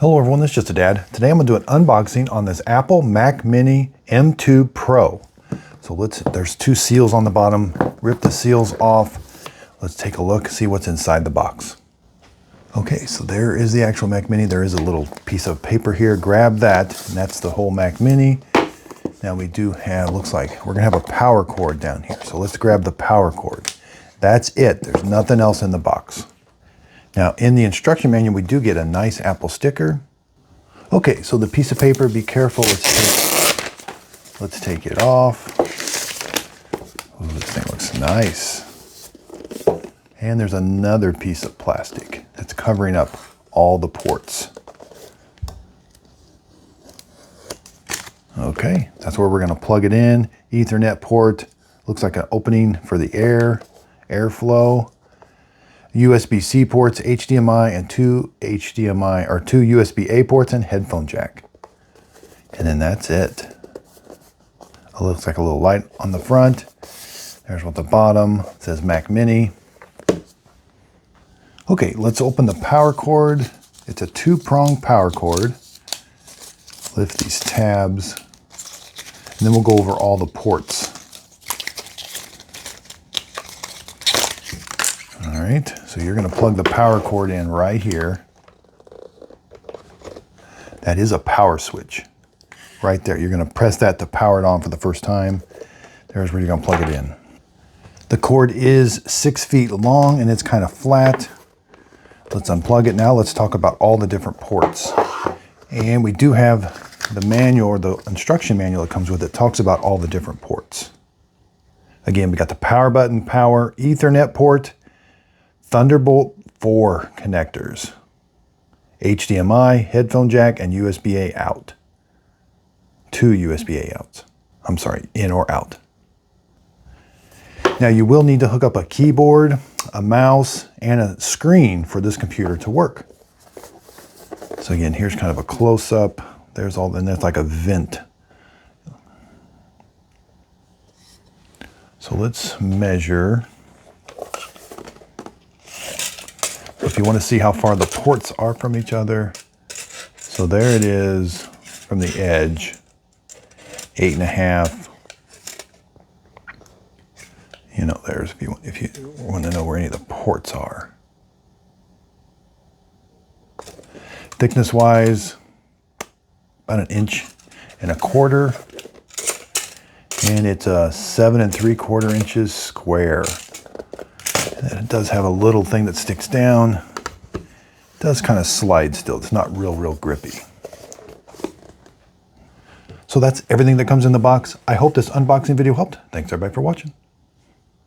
Hello everyone, this is Just a Dad. Today I'm going to do an unboxing on this Apple Mac Mini M2 Pro. So there's two seals on the bottom. Rip the seals off. Let's take a look, see what's inside the box. Okay, so there is the actual Mac Mini. There is a little piece of paper here. Grab that, and that's the whole Mac Mini. Now we do have, looks like we're going to have a power cord down here. So let's grab the power cord. That's it. There's nothing else in the box. Now, in the instruction manual, we do get a nice Apple sticker. Okay, so the piece of paper, be careful. Let's take it off. Ooh, this thing looks nice. And there's another piece of plastic that's covering up all the ports. Okay, that's where we're going to plug it in. Ethernet port. Looks like an opening for the airflow. USB-C ports, HDMI, and two USB-A ports and headphone jack. And then that's it. It looks like a little light on the front. There's what the bottom it says, Mac Mini. Okay, let's open the power cord. It's a two-prong power cord. Lift these tabs, and then we'll go over all the ports. All right, so you're going to plug the power cord in right here. That is a power switch right there. You're going to press that to power it on for the first time. There's where you're going to plug it in. The cord is 6 feet long and it's kind of flat. Let's unplug it now. Let's talk about all the different ports. And we do have the manual, or the instruction manual that comes with it, talks about all the different ports. Again, we got the power button, power, Ethernet port, Thunderbolt 4 connectors, HDMI, headphone jack, and USB-A out. Two USB-A outs. I'm sorry, in or out. Now you will need to hook up a keyboard, a mouse, and a screen for this computer to work. So again, here's kind of a close-up. There's like a vent. So let's measure. If you want to see how far the ports are from each other, so there it is from the edge, 8.5. You know, there's if you want to know where any of the ports are. Thickness wise, about 1.25 inches, and it's a 7 3/4 inches square. And it does have a little thing that sticks down. It does kind of slide still. It's not real grippy. So that's everything that comes in the box. I hope this unboxing video helped. Thanks everybody for watching.